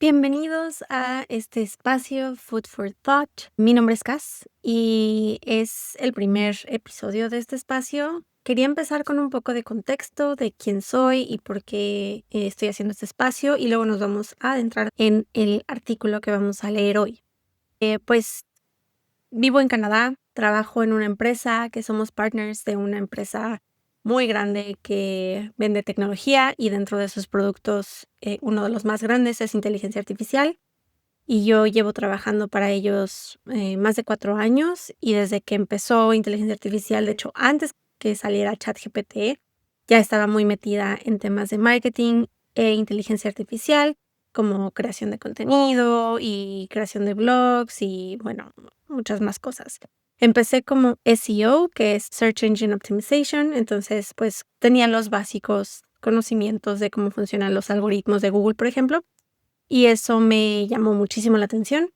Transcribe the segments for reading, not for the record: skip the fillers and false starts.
Bienvenidos a este espacio Food for Thought. Mi nombre es Cass y es el primer episodio de este espacio. Quería empezar con un poco de contexto de quién soy y por qué estoy haciendo este espacio y luego nos vamos a adentrar en el artículo que vamos a leer hoy. Pues vivo en Canadá, trabajo en una empresa que somos partners de una empresa muy grande que vende tecnología y dentro de sus productos uno de los más grandes es inteligencia artificial y yo llevo trabajando para ellos más de 4 años y desde que empezó inteligencia artificial, de hecho antes que saliera ChatGPT, ya estaba muy metida en temas de marketing e inteligencia artificial como creación de contenido y creación de blogs y bueno, muchas más cosas. Empecé como SEO, que es Search Engine Optimization, entonces pues tenía los básicos conocimientos de cómo funcionan los algoritmos de Google, por ejemplo, y eso me llamó muchísimo la atención.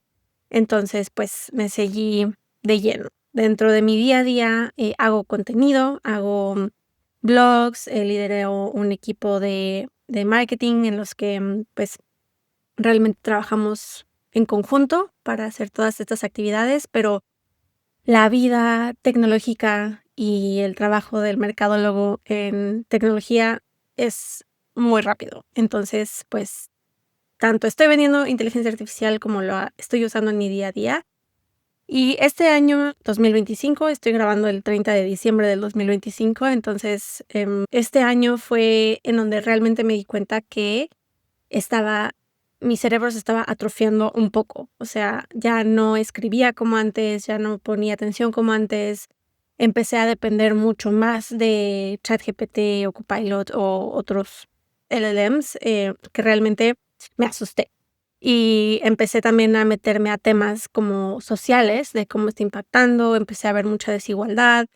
Entonces pues me seguí de lleno. Dentro de mi día a día hago contenido, hago blogs, lidero un equipo de marketing en los que pues realmente trabajamos en conjunto para hacer todas estas actividades, pero la vida tecnológica y el trabajo del mercadólogo en tecnología es muy rápido. Entonces, pues, tanto estoy vendiendo inteligencia artificial como estoy usando en mi día a día. Y este año, 2025, estoy grabando el 30 de diciembre del 2025, entonces, este año fue en donde realmente me di cuenta que estaba mi cerebro se estaba atrofiando un poco, o sea, ya no escribía como antes, ya no ponía atención como antes, empecé a depender mucho más de ChatGPT o Copilot o otros LLMs, que realmente me asusté. Y empecé también a meterme a temas como sociales, de cómo está impactando, empecé a ver mucha desigualdad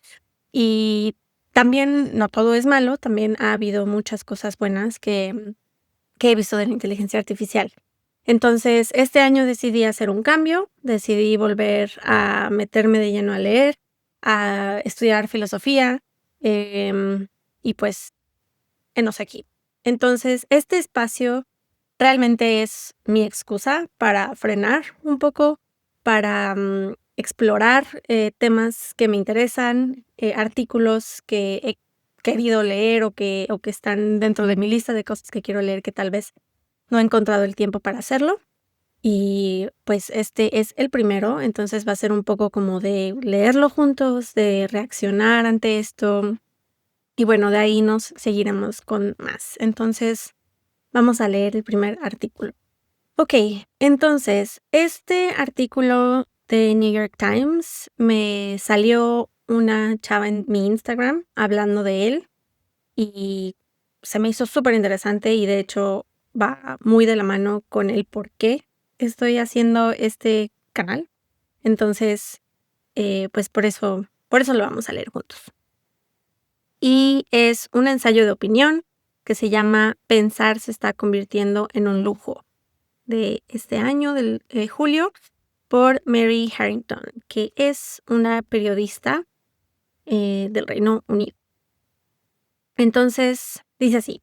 y también no todo es malo, también ha habido muchas cosas buenas que he visto de la inteligencia artificial. Entonces, este año decidí hacer un cambio, decidí volver a meterme de lleno a leer, a estudiar filosofía, em, y pues, enos aquí. Entonces, este espacio realmente es mi excusa para frenar un poco, para explorar temas que me interesan, artículos que he querido leer o que están dentro de mi lista de cosas que quiero leer que tal vez no he encontrado el tiempo para hacerlo. Y pues este es el primero, entonces va a ser un poco como de leerlo juntos, de reaccionar ante esto. Y bueno, de ahí nos seguiremos con más. Entonces, vamos a leer el primer artículo. Ok, entonces, este artículo de New York Times me salió una chava en mi Instagram hablando de él y se me hizo súper interesante y de hecho va muy de la mano con el por qué estoy haciendo este canal. Entonces, pues por eso lo vamos a leer juntos. Y es un ensayo de opinión que se llama Pensar se está convirtiendo en un lujo, de este año, del julio, por Mary Harrington, que es una periodista del Reino Unido. Entonces, dice así: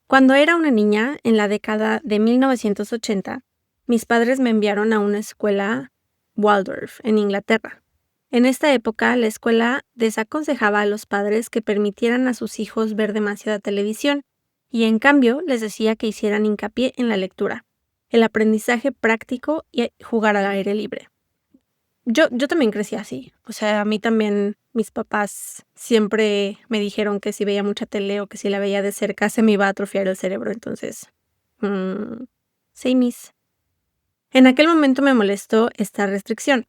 cuando era una niña, en la década de 1980, mis padres me enviaron a una escuela Waldorf en Inglaterra. En esta época, la escuela desaconsejaba a los padres que permitieran a sus hijos ver demasiada televisión y, en cambio, les decía que hicieran hincapié en la lectura, el aprendizaje práctico y jugar al aire libre. Yo también crecí así, o sea, a mí también mis papás siempre me dijeron que si veía mucha tele o que si la veía de cerca se me iba a atrofiar el cerebro, entonces, sí, mis. En aquel momento me molestó esta restricción,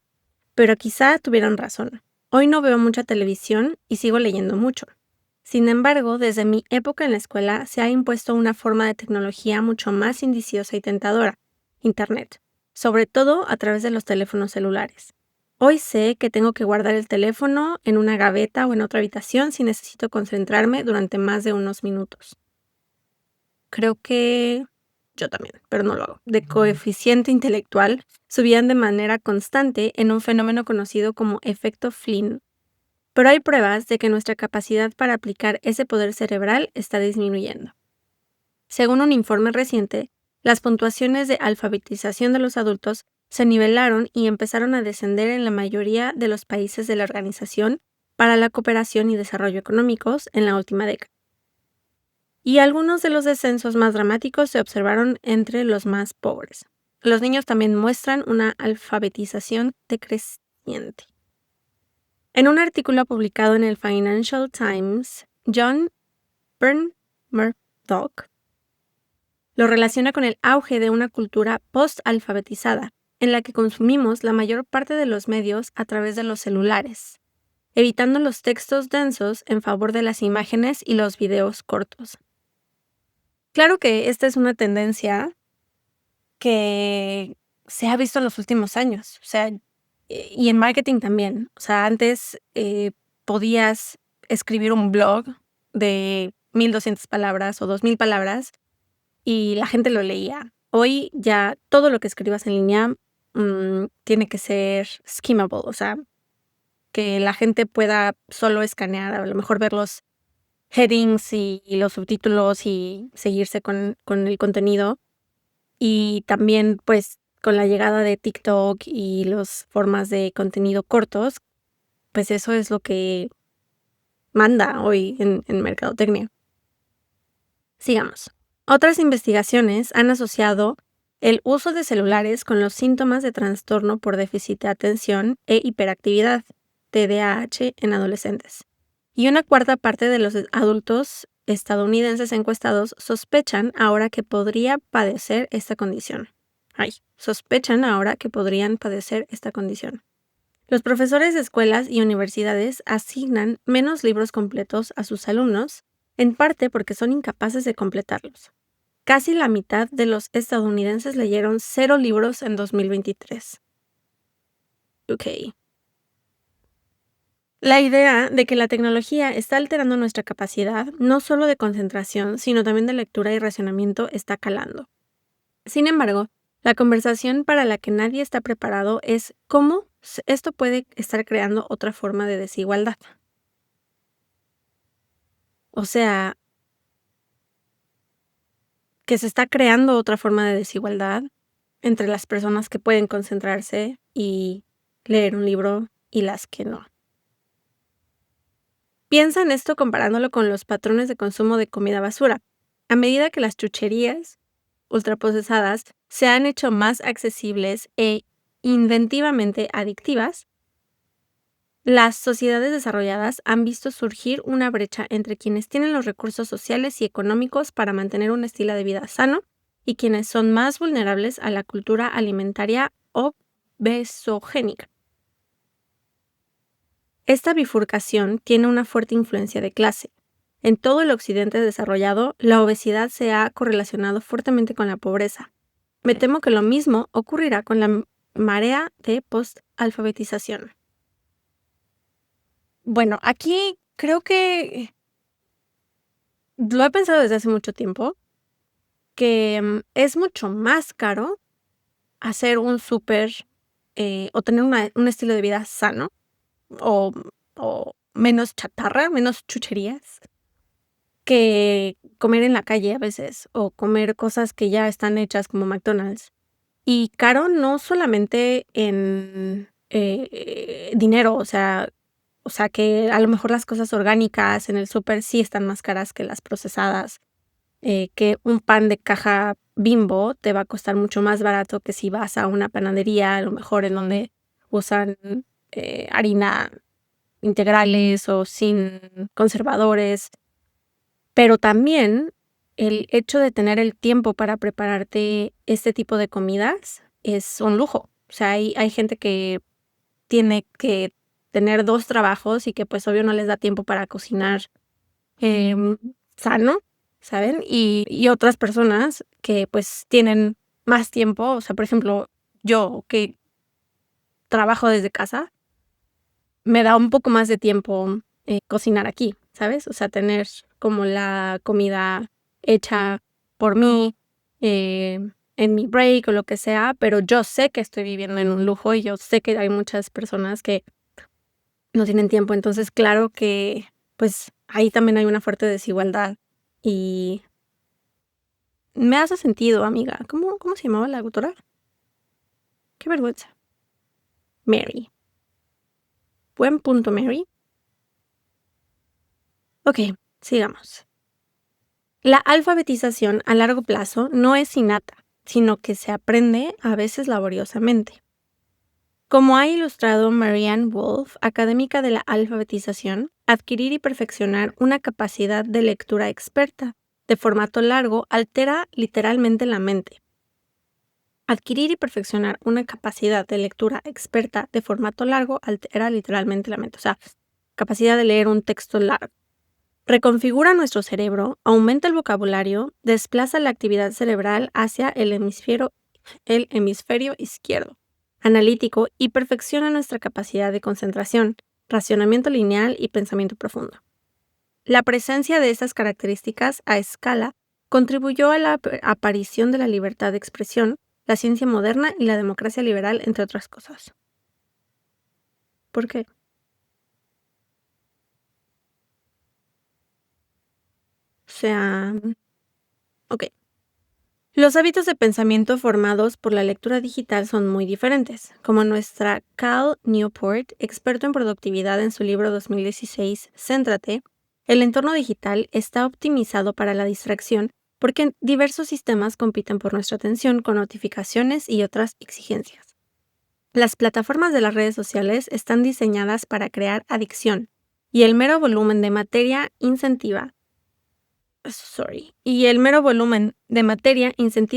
pero quizá tuvieran razón. Hoy no veo mucha televisión y sigo leyendo mucho. Sin embargo, desde mi época en la escuela se ha impuesto una forma de tecnología mucho más indiciosa y tentadora: Internet, sobre todo a través de los teléfonos celulares. Hoy sé que tengo que guardar el teléfono en una gaveta o en otra habitación si necesito concentrarme durante más de unos minutos. Creo que yo también, pero no lo hago. De coeficiente intelectual subían de manera constante en un fenómeno conocido como efecto Flynn. Pero hay pruebas de que nuestra capacidad para aplicar ese poder cerebral está disminuyendo. Según un informe reciente, Las puntuaciones de alfabetización de los adultos se nivelaron y empezaron a descender en la mayoría de los países de la Organización para la Cooperación y Desarrollo Económicos en la última década. Y algunos de los descensos más dramáticos se observaron entre los más pobres. Los niños también muestran una alfabetización decreciente. En un artículo publicado en el Financial Times, John Murdoch lo relaciona con el auge de una cultura post-alfabetizada, en la que consumimos la mayor parte de los medios a través de los celulares, evitando los textos densos en favor de las imágenes y los videos cortos. Claro que esta es una tendencia que se ha visto en los últimos años, o sea, y en marketing también. O sea, antes podías escribir un blog de 1200 palabras o 2000 palabras y la gente lo leía. Hoy ya todo lo que escribas en línea tiene que ser skimmable, o sea, que la gente pueda solo escanear, a lo mejor ver los headings y los subtítulos y seguirse con el contenido. Y también, pues, con la llegada de TikTok y las formas de contenido cortos, pues eso es lo que manda hoy en mercadotecnia. Sigamos. Otras investigaciones han asociado el uso de celulares con los síntomas de trastorno por déficit de atención e hiperactividad, TDAH, en adolescentes. Y una cuarta parte de los adultos estadounidenses encuestados sospechan ahora que podrían padecer esta condición. Los profesores de escuelas y universidades asignan menos libros completos a sus alumnos, en parte porque son incapaces de completarlos. Casi la mitad de los estadounidenses leyeron 0 libros en 2023. Ok. La idea de que la tecnología está alterando nuestra capacidad, no solo de concentración, sino también de lectura y racionamiento, está calando. Sin embargo, la conversación para la que nadie está preparado es cómo esto puede estar creando otra forma de desigualdad. O sea, que se está creando otra forma de desigualdad entre las personas que pueden concentrarse y leer un libro y las que no. Piensa en esto comparándolo con los patrones de consumo de comida basura. A medida que las chucherías ultraprocesadas se han hecho más accesibles e inventivamente adictivas, las sociedades desarrolladas han visto surgir una brecha entre quienes tienen los recursos sociales y económicos para mantener un estilo de vida sano y quienes son más vulnerables a la cultura alimentaria obesogénica. Esta bifurcación tiene una fuerte influencia de clase. En todo el occidente desarrollado, la obesidad se ha correlacionado fuertemente con la pobreza. Me temo que lo mismo ocurrirá con la marea de post-alfabetización. Bueno, aquí creo que lo he pensado desde hace mucho tiempo, que es mucho más caro hacer un súper o tener un estilo de vida sano o menos chatarra, menos chucherías, que comer en la calle a veces o comer cosas que ya están hechas como McDonald's. Y caro no solamente en dinero, o sea, que a lo mejor las cosas orgánicas en el súper sí están más caras que las procesadas, que un pan de caja Bimbo te va a costar mucho más barato que si vas a una panadería, a lo mejor en donde usan harina integrales o sin conservadores. Pero también el hecho de tener el tiempo para prepararte este tipo de comidas es un lujo. O sea, hay gente que tiene que tener 2 trabajos y que, pues, obvio no les da tiempo para cocinar, sano, ¿saben? Y otras personas que, pues, tienen más tiempo. O sea, por ejemplo, yo que trabajo desde casa, me da un poco más de tiempo, cocinar aquí, ¿sabes? O sea, tener como la comida hecha por mí, en mi break o lo que sea, pero yo sé que estoy viviendo en un lujo y yo sé que hay muchas personas que no tienen tiempo. Entonces, claro que, pues, ahí también hay una fuerte desigualdad y Me hace sentido, amiga. ¿Cómo se llamaba la autora? Qué vergüenza. Mary. Buen punto, Mary. Ok, sigamos. La alfabetización a largo plazo no es innata, sino que se aprende a veces laboriosamente. Como ha ilustrado Marianne Wolf, académica de la alfabetización, adquirir y perfeccionar una capacidad de lectura experta de formato largo altera literalmente la mente. Adquirir y perfeccionar una capacidad de lectura experta de formato largo altera literalmente la mente. O sea, capacidad de leer un texto largo. Reconfigura nuestro cerebro, aumenta el vocabulario, desplaza la actividad cerebral hacia el hemisferio izquierdo, analítico, y perfecciona nuestra capacidad de concentración, racionamiento lineal y pensamiento profundo. La presencia de estas características a escala contribuyó a la aparición de la libertad de expresión, la ciencia moderna y la democracia liberal, entre otras cosas. ¿Por qué? O sea, ok. Los hábitos de pensamiento formados por la lectura digital son muy diferentes, como nuestra Cal Newport, experto en productividad en su libro 2016, Céntrate. El entorno digital está optimizado para la distracción porque diversos sistemas compiten por nuestra atención con notificaciones y otras exigencias. Las plataformas de las redes sociales están diseñadas para crear adicción, y el mero volumen de materia incentiva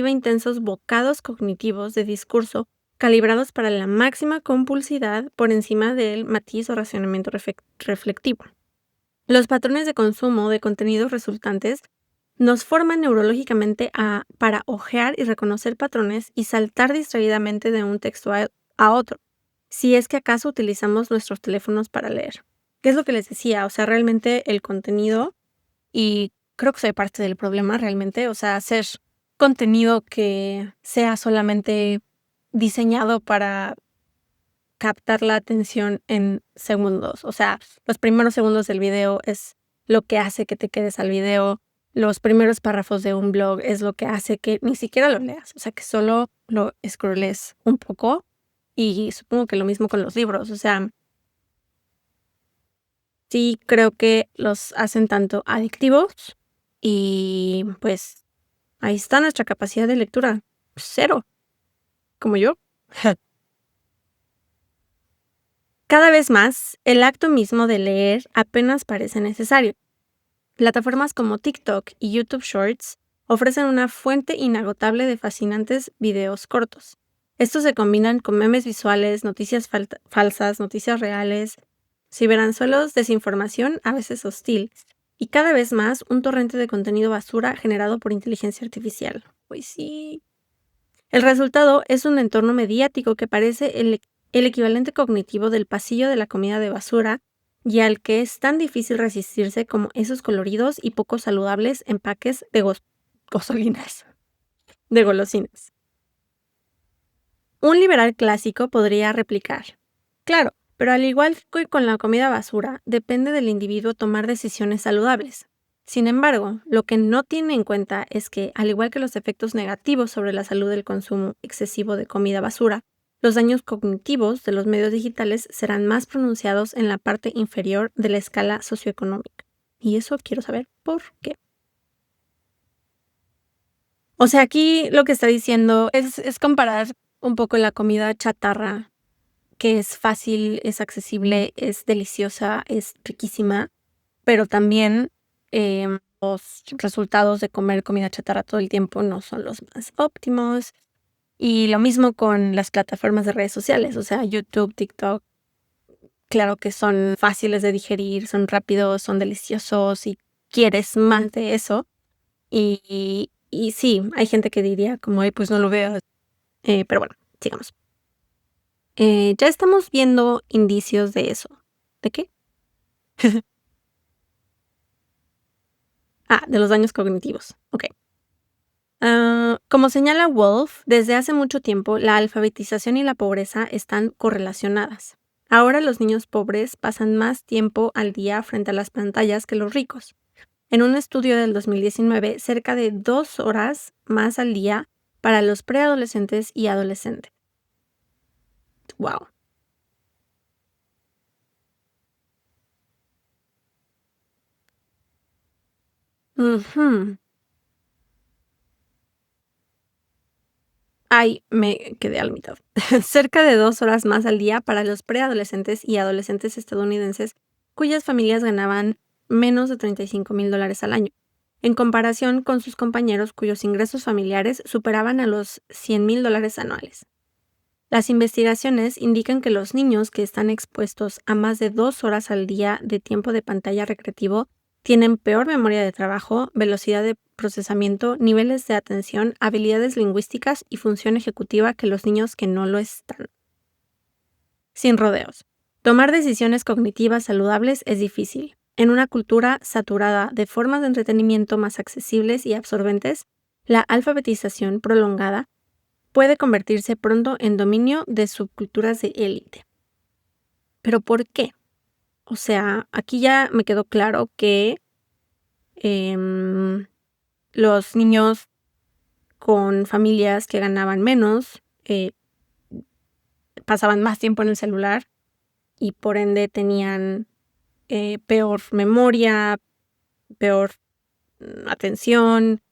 intensos bocados cognitivos de discurso calibrados para la máxima compulsividad por encima del matiz o racionamiento reflectivo. Los patrones de consumo de contenidos resultantes nos forman neurológicamente para ojear y reconocer patrones y saltar distraídamente de un texto a otro, si es que acaso utilizamos nuestros teléfonos para leer. ¿Qué es lo que les decía? O sea, realmente el contenido, y creo que soy parte del problema realmente, o sea, hacer contenido que sea solamente diseñado para captar la atención en segundos. O sea, los primeros segundos del video es lo que hace que te quedes al video. Los primeros párrafos de un blog es lo que hace que ni siquiera lo leas. O sea, que solo lo scrolles un poco. Y supongo que lo mismo con los libros. O sea, sí creo que los hacen tanto adictivos y pues ahí está nuestra capacidad de lectura. Cero, como yo. Cada vez más, el acto mismo de leer apenas parece necesario. Plataformas como TikTok y YouTube Shorts ofrecen una fuente inagotable de fascinantes videos cortos. Estos se combinan con memes visuales, noticias falsas, noticias reales, ciberanzuelos, desinformación, a veces hostil, y cada vez más un torrente de contenido basura generado por inteligencia artificial. Pues sí. El resultado es un entorno mediático que parece el equivalente cognitivo del pasillo de la comida de basura, y al que es tan difícil resistirse como esos coloridos y poco saludables empaques de gosolinas, de golosinas. Un liberal clásico podría replicar: claro, pero al igual que con la comida basura, depende del individuo tomar decisiones saludables. Sin embargo, lo que no tiene en cuenta es que, al igual que los efectos negativos sobre la salud del consumo excesivo de comida basura, los daños cognitivos de los medios digitales serán más pronunciados en la parte inferior de la escala socioeconómica. Y eso quiero saber por qué. O sea, aquí lo que está diciendo es comparar un poco la comida chatarra, que es fácil, es accesible, es deliciosa, es riquísima, pero también los resultados de comer comida chatarra todo el tiempo no son los más óptimos. Y lo mismo con las plataformas de redes sociales, o sea, YouTube, TikTok, claro que son fáciles de digerir, son rápidos, son deliciosos y quieres más de eso. Y sí, hay gente que diría como, ay, pues no lo veo. Pero bueno, sigamos. Ya estamos viendo indicios de eso. ¿De qué? De los daños cognitivos. Ok. Como señala Wolf, desde hace mucho tiempo la alfabetización y la pobreza están correlacionadas. Ahora los niños pobres pasan más tiempo al día frente a las pantallas que los ricos. En un estudio del 2019, cerca de 2 horas más al día para los preadolescentes y adolescentes. Wow. Ujú. Ay, me quedé a la mitad. Cerca de 2 horas más al día para los preadolescentes y adolescentes estadounidenses cuyas familias ganaban menos de $35,000 al año, en comparación con sus compañeros cuyos ingresos familiares superaban a los $100,000 anuales. Las investigaciones indican que los niños que están expuestos a más de 2 horas al día de tiempo de pantalla recreativo tienen peor memoria de trabajo, velocidad de procesamiento, niveles de atención, habilidades lingüísticas y función ejecutiva que los niños que no lo están. Sin rodeos. Tomar decisiones cognitivas saludables es difícil. En una cultura saturada de formas de entretenimiento más accesibles y absorbentes, la alfabetización prolongada puede convertirse pronto en dominio de subculturas de élite. ¿Pero por qué? O sea, aquí ya me quedó claro que los niños con familias que ganaban menos pasaban más tiempo en el celular y por ende tenían peor memoria, peor atención,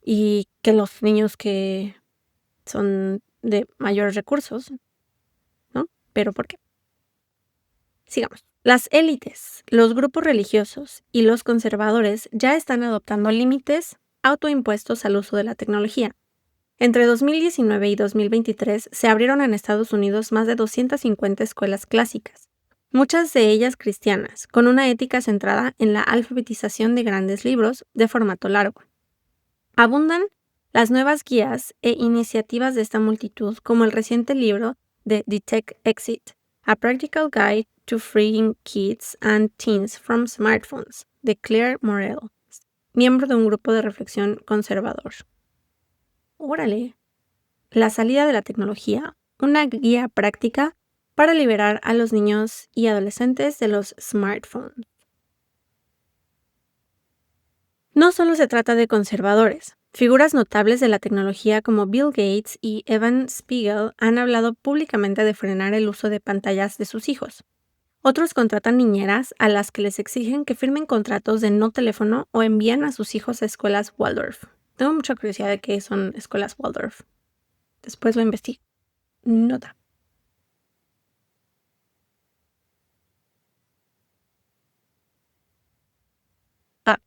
y que los niños que son de mayores recursos, ¿no? ¿Pero por qué? Sigamos. Las élites, los grupos religiosos y los conservadores ya están adoptando límites autoimpuestos al uso de la tecnología. Entre 2019 y 2023 se abrieron en Estados Unidos más de 250 escuelas clásicas, muchas de ellas cristianas, con una ética centrada en la alfabetización de grandes libros de formato largo. Abundan las nuevas guías e iniciativas de esta multitud, como el reciente libro de The Tech Exit, A Practical Guide to Freeing Kids and Teens from Smartphones, de Claire Morel, miembro de un grupo de reflexión conservador. Órale. La salida de la tecnología, una guía práctica para liberar a los niños y adolescentes de los smartphones. No solo se trata de conservadores. Figuras notables de la tecnología como Bill Gates y Evan Spiegel han hablado públicamente de frenar el uso de pantallas de sus hijos. Otros contratan niñeras a las que les exigen que firmen contratos de no teléfono o envían a sus hijos a escuelas Waldorf. Tengo mucha curiosidad de qué son escuelas Waldorf. Después lo investigo. Nota. Ah,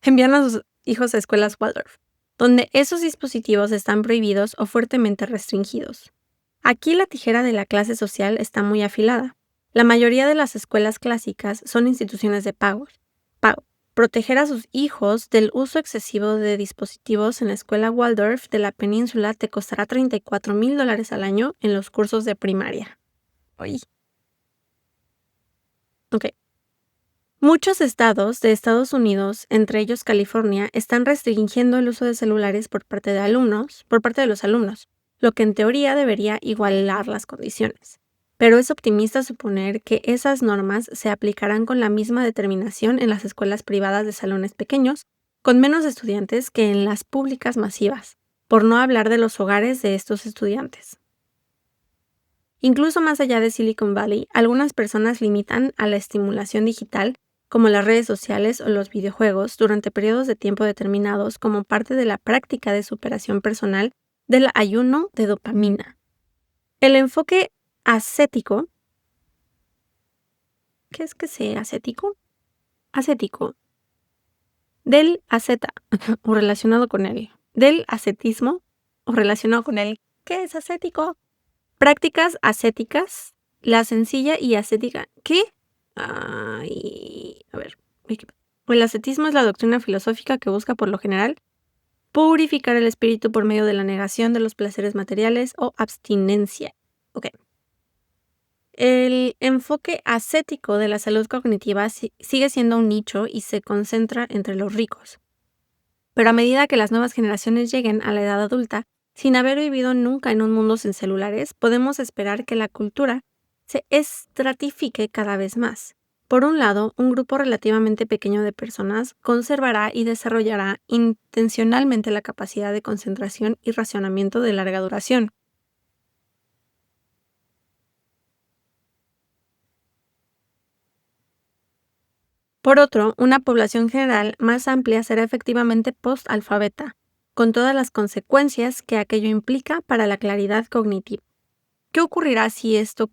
envían a sus hijos a escuelas Waldorf, donde esos dispositivos están prohibidos o fuertemente restringidos. Aquí la tijera de la clase social está muy afilada. La mayoría de las escuelas clásicas son instituciones de pago. Proteger a sus hijos del uso excesivo de dispositivos en la escuela Waldorf de la península te costará $34,000 al año en los cursos de primaria. Uy. Ok. Muchos estados de Estados Unidos, entre ellos California, están restringiendo el uso de celulares por parte de los alumnos, lo que en teoría debería igualar las condiciones. Pero es optimista suponer que esas normas se aplicarán con la misma determinación en las escuelas privadas de salones pequeños, con menos estudiantes que en las públicas masivas, por no hablar de los hogares de estos estudiantes. Incluso más allá de Silicon Valley, algunas personas limitan a la estimulación digital, como las redes sociales o los videojuegos, durante periodos de tiempo determinados como parte de la práctica de superación personal del ayuno de dopamina. El enfoque ascético, ¿qué es que sea ascético? Ascético, del asceta o relacionado con él, del ascetismo o relacionado con él. ¿Qué es ascético? Prácticas ascéticas, la sencilla y ascética. ¿Qué? Ay, a ver. El ascetismo es la doctrina filosófica que busca, por lo general, purificar el espíritu por medio de la negación de los placeres materiales o abstinencia. Ok. El enfoque ascético de la salud cognitiva sigue siendo un nicho y se concentra entre los ricos. Pero a medida que las nuevas generaciones lleguen a la edad adulta, sin haber vivido nunca en un mundo sin celulares, podemos esperar que la cultura se estratifique cada vez más. Por un lado, un grupo relativamente pequeño de personas conservará y desarrollará intencionalmente la capacidad de concentración y racionamiento de larga duración. Por otro, una población general más amplia será efectivamente post-alfabeta, con todas las consecuencias que aquello implica para la claridad cognitiva. ¿Qué ocurrirá si esto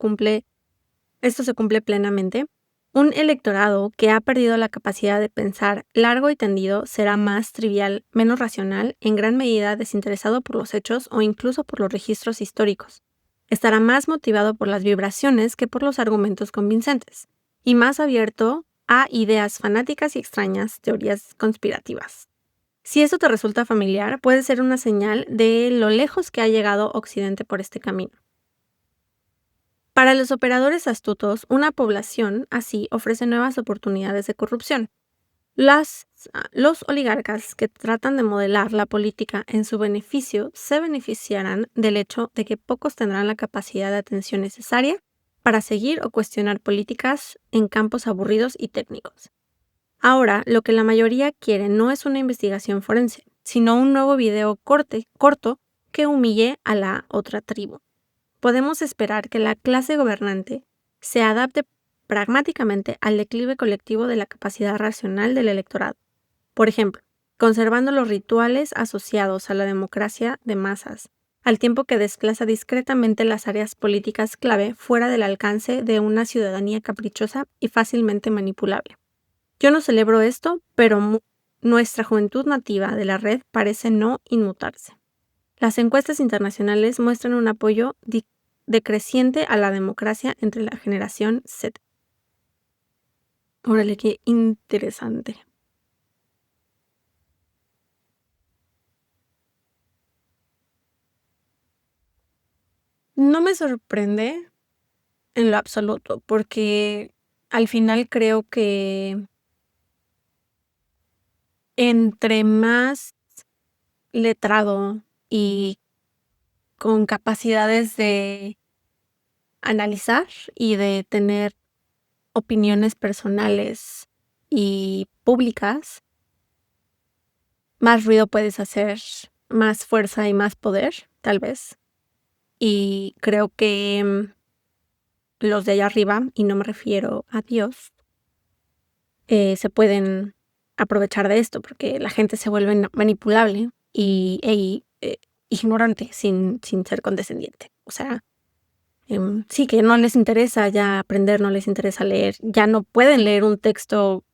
se cumple plenamente? Un electorado que ha perdido la capacidad de pensar largo y tendido será más trivial, menos racional, en gran medida desinteresado por los hechos o incluso por los registros históricos. Estará más motivado por las vibraciones que por los argumentos convincentes, y más abierto a ideas fanáticas y extrañas, teorías conspirativas. Si esto te resulta familiar, puede ser una señal de lo lejos que ha llegado Occidente por este camino. Para los operadores astutos, una población así ofrece nuevas oportunidades de corrupción. Los oligarcas que tratan de modelar la política en su beneficio se beneficiarán del hecho de que pocos tendrán la capacidad de atención necesaria para seguir o cuestionar políticas en campos aburridos y técnicos. Ahora, lo que la mayoría quiere no es una investigación forense, sino un nuevo video corto que humille a la otra tribu. Podemos esperar que la clase gobernante se adapte pragmáticamente al declive colectivo de la capacidad racional del electorado. Por ejemplo, conservando los rituales asociados a la democracia de masas, al tiempo que desplaza discretamente las áreas políticas clave fuera del alcance de una ciudadanía caprichosa y fácilmente manipulable. Yo no celebro esto, pero nuestra juventud nativa de la red parece no inmutarse. Las encuestas internacionales muestran un apoyo decreciente a la democracia entre la generación Z. Órale, qué interesante. No me sorprende en lo absoluto, porque al final creo que entre más letrado y con capacidades de analizar y de tener opiniones personales y públicas, más ruido puedes hacer, más fuerza y más poder, tal vez. Y creo que los de allá arriba, y no me refiero a Dios, se pueden aprovechar de esto porque la gente se vuelve manipulable y ignorante sin ser condescendiente. O sea, sí que no les interesa ya aprender, no les interesa leer, ya no pueden leer un texto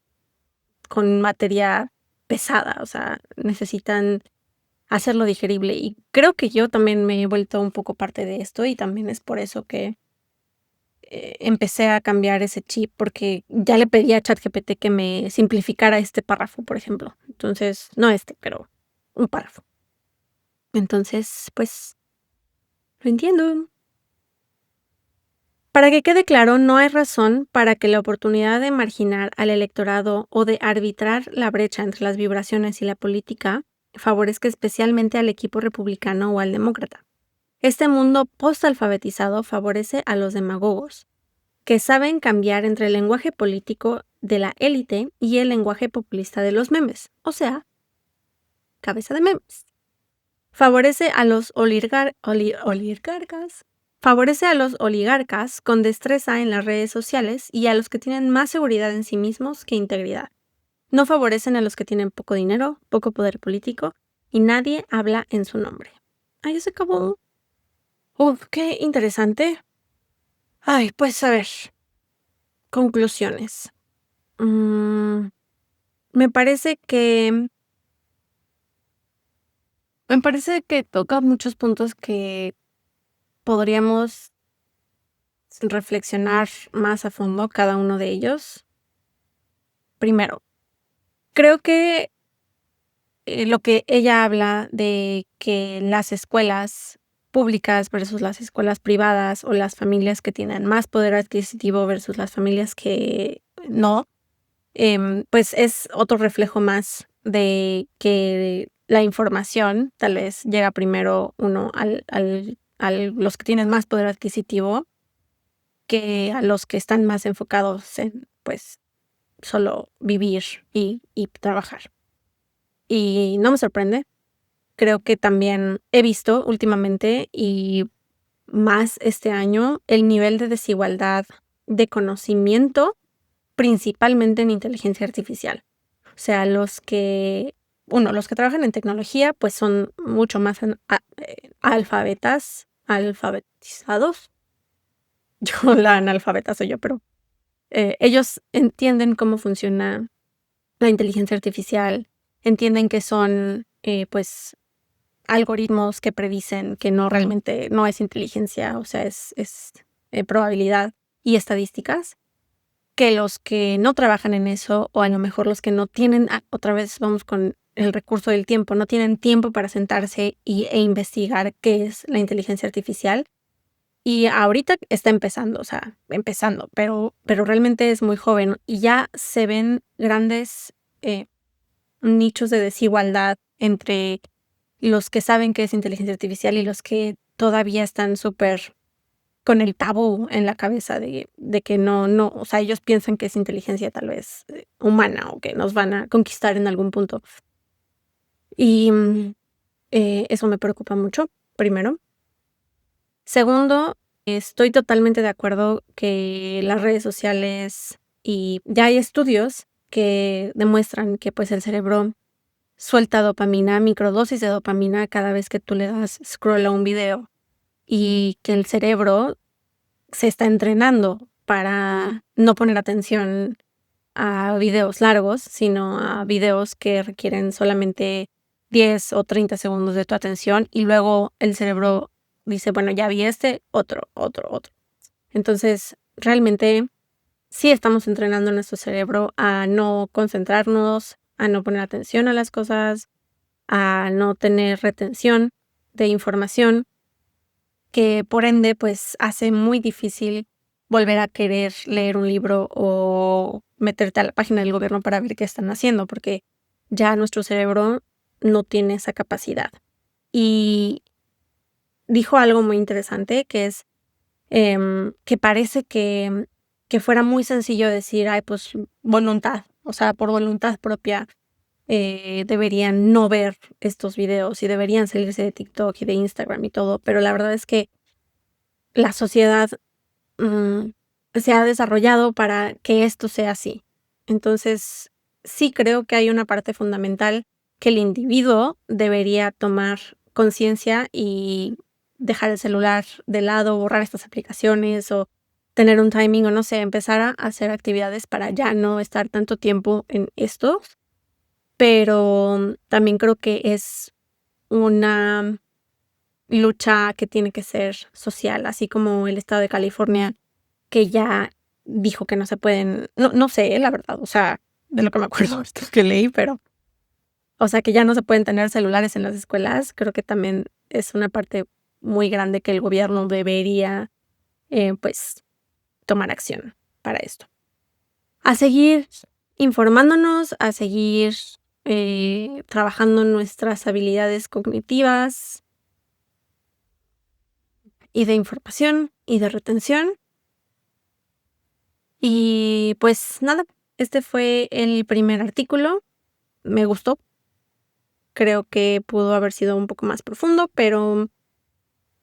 con materia pesada, o sea, necesitan hacerlo digerible. Y creo que yo también me he vuelto un poco parte de esto y también es por eso que empecé a cambiar ese chip, porque ya le pedí a ChatGPT que me simplificara este párrafo, por ejemplo. Entonces, no este, pero un párrafo. Entonces, pues, lo entiendo. Para que quede claro, no hay razón para que la oportunidad de marginar al electorado o de arbitrar la brecha entre las vibraciones y la política favorezca especialmente al equipo republicano o al demócrata. Este mundo postalfabetizado favorece a los demagogos, que saben cambiar entre el lenguaje político de la élite y el lenguaje populista de los memes, o sea, cabeza de memes. Favorece a los oligarcas. Favorece a los oligarcas con destreza en las redes sociales y a los que tienen más seguridad en sí mismos que integridad. No favorecen a los que tienen poco dinero, poco poder político y nadie habla en su nombre. Ahí se acabó. Uf, qué interesante. Ay, pues a ver. Conclusiones. Mm, me parece que toca muchos puntos que podríamos reflexionar más a fondo cada uno de ellos. Primero, creo que lo que ella habla de que las escuelas públicas versus las escuelas privadas o las familias que tienen más poder adquisitivo versus las familias que no, pues es otro reflejo más de que la información tal vez llega primero uno a los que tienen más poder adquisitivo que a los que están más enfocados pues solo vivir y trabajar. Y no me sorprende. Creo que también he visto últimamente y más este año el nivel de desigualdad de conocimiento, principalmente en inteligencia artificial. O sea, los que trabajan en tecnología, pues son mucho más alfabetizados. Yo la analfabeta soy yo, pero ellos entienden cómo funciona la inteligencia artificial, entienden que son, pues, algoritmos que predicen que realmente no es inteligencia, o sea, es probabilidad y estadísticas, que los que no trabajan en eso, o a lo mejor los que no tienen, otra vez vamos con el recurso del tiempo, no tienen tiempo para sentarse e investigar qué es la inteligencia artificial. Y ahorita está empezando, o sea, empezando, pero realmente es muy joven y ya se ven grandes, nichos de desigualdad entre los que saben que es inteligencia artificial y los que todavía están súper con el tabú en la cabeza de que no, o sea, ellos piensan que es inteligencia tal vez, humana o que nos van a conquistar en algún punto. Y, eso me preocupa mucho, primero. Segundo, estoy totalmente de acuerdo que las redes sociales y ya hay estudios que demuestran que, pues, el cerebro suelta dopamina, microdosis de dopamina cada vez que tú le das scroll a un video, y que el cerebro se está entrenando para no poner atención a videos largos, sino a videos que requieren solamente 10 o 30 segundos de tu atención, y luego el cerebro dice: "Bueno, ya vi este, otro, otro, otro". Entonces, realmente sí estamos entrenando nuestro cerebro a no concentrarnos, a no poner atención a las cosas, a no tener retención de información, que por ende, pues, hace muy difícil volver a querer leer un libro o meterte a la página del gobierno para ver qué están haciendo, porque ya nuestro cerebro no tiene esa capacidad. Y dijo algo muy interesante, que es, que parece que fuera muy sencillo decir: "Ay, pues, voluntad", o sea, por voluntad propia, deberían no ver estos videos y deberían salirse de TikTok y de Instagram y todo, pero la verdad es que la sociedad, mm, se ha desarrollado para que esto sea así. Entonces, sí creo que hay una parte fundamental que el individuo debería tomar conciencia y dejar el celular de lado, borrar estas aplicaciones o tener un timing o no sé, empezar a hacer actividades para ya no estar tanto tiempo en esto. Pero también creo que es una lucha que tiene que ser social, así como el estado de California, que ya dijo que no se pueden, no sé, la verdad, o sea, de lo que me acuerdo esto que leí, pero, o sea, que ya no se pueden tener celulares en las escuelas, creo que también es una parte muy grande que el gobierno debería, pues, tomar acción para esto. A seguir informándonos, a seguir, trabajando en nuestras habilidades cognitivas y de información y de retención. Y, pues, nada, este fue el primer artículo, me gustó. Creo que pudo haber sido un poco más profundo, pero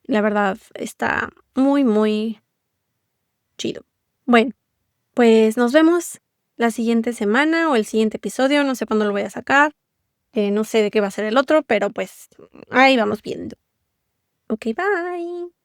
la verdad está muy, muy chido. Bueno, pues nos vemos la siguiente semana o el siguiente episodio, no sé cuándo lo voy a sacar, no sé de qué va a ser el otro, pero, pues, ahí vamos viendo. Okey, bye.